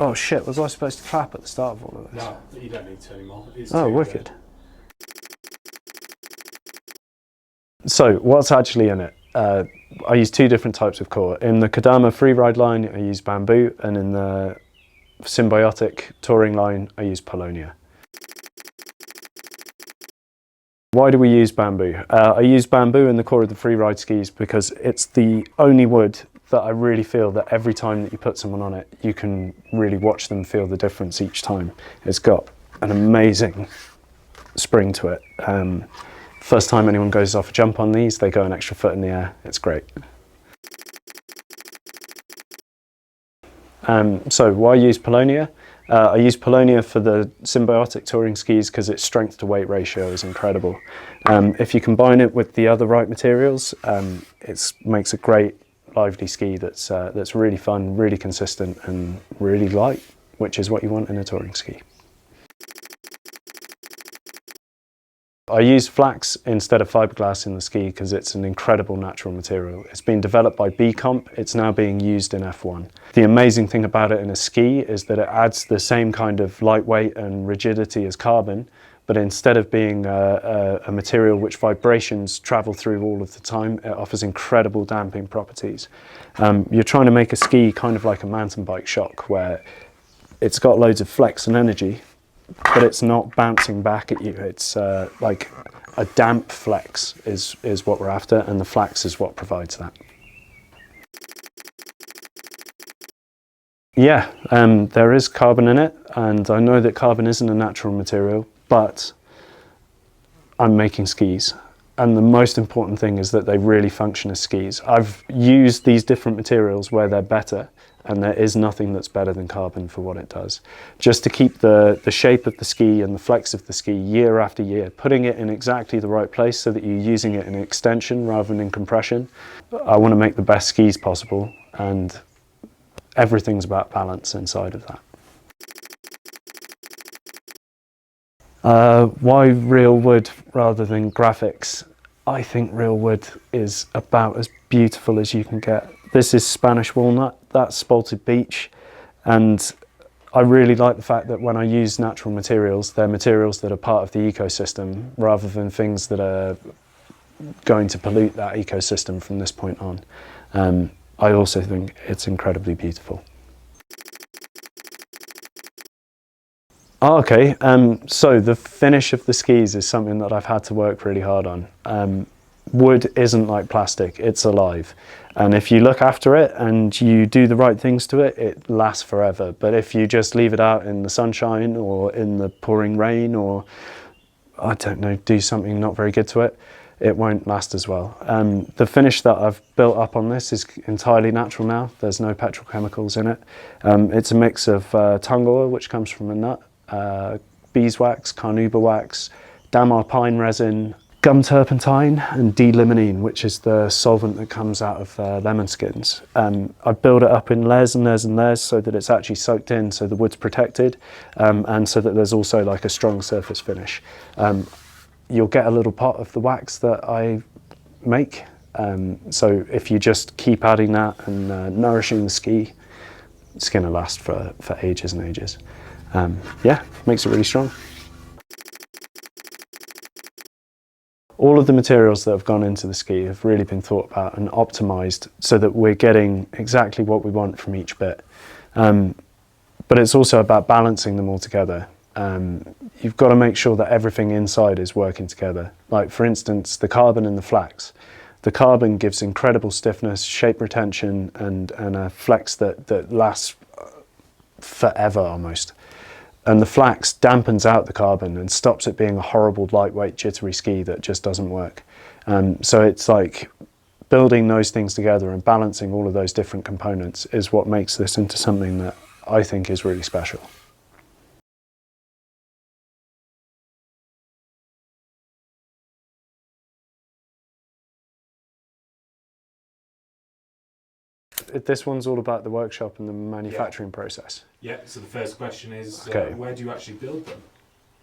Oh shit, was I supposed to clap at the start of all of this? No, you don't need to anymore. It's Oh, too wicked. good. So what's actually in it? I use two different types of core. In the Kodama Freeride line, I use bamboo, and in the Symbiotic touring line, I use paulownia. Why do we use bamboo? I use bamboo in the core of the freeride skis because it's the only wood that I really feel that every time that you put someone on it, you can really watch them feel the difference each time. It's got an amazing spring to it. First time anyone goes off a jump on these, they go an extra foot in the air. It's great. So why use paulownia? I use paulownia for the Symbiotic touring skis because its strength to weight ratio is incredible. If you combine it with the other right materials, it makes a great lively ski that's really fun, really consistent and really light, which is what you want in a touring ski. I use flax instead of fiberglass in the ski because it's an incredible natural material. It's been developed by B Comp, it's now being used in F1. The amazing thing about it in a ski is that it adds the same kind of lightweight and rigidity as carbon, but instead of being a material which vibrations travel through all of the time, it offers incredible damping properties. You're trying to make a ski kind of like a mountain bike shock where it's got loads of flex and energy, but it's not bouncing back at you. It's like a damp flex is what we're after, and the flax is what provides that. Yeah, there is carbon in it, and I know that carbon isn't a natural material, but I'm making skis. And the most important thing is that they really function as skis. I've used these different materials where they're better, and there is nothing that's better than carbon for what it does. Just to keep the shape of the ski and the flex of the ski year after year, putting it in exactly the right place so that you're using it in extension rather than in compression. I want to make the best skis possible, and everything's about balance inside of that. Why real wood rather than graphics? I think real wood is about as beautiful as you can get. This is Spanish walnut, that's spalted beech, and I really like the fact that when I use natural materials, they're materials that are part of the ecosystem rather than things that are going to pollute that ecosystem from this point on. I also think it's incredibly beautiful. Oh, okay, so the finish of the skis is something that I've had to work really hard on. Wood isn't like plastic, it's alive. And if you look after it and you do the right things to it, it lasts forever. But if you just leave it out in the sunshine or in the pouring rain or, I don't know, do something not very good to it, it won't last as well. The finish that I've built up on this is entirely natural now. There's no petrochemicals in it. It's a mix of tung oil, which comes from a nut, beeswax, carnauba wax, damar pine resin, gum turpentine and D-limonene, which is the solvent that comes out of lemon skins. I build it up in layers and layers and layers so that it's actually soaked in, so the wood's protected, and so that there's also like a strong surface finish. You'll get a little pot of the wax that I make, so if you just keep adding that and nourishing the ski, it's going to last for ages and ages. Yeah, makes it really strong. All of the materials that have gone into the ski have really been thought about and optimized so that we're getting exactly what we want from each bit. But it's also about balancing them all together. You've got to make sure that everything inside is working together. Like for instance, the carbon and the flax. The carbon gives incredible stiffness, shape retention, and a flex that lasts forever almost. And the flax dampens out the carbon and stops it being a horrible, lightweight, jittery ski that just doesn't work. So it's like building those things together and balancing all of those different components is what makes this into something that I think is really special. This one's all about the workshop and the manufacturing process. Yeah, so the first question is, Okay. where do you actually build them?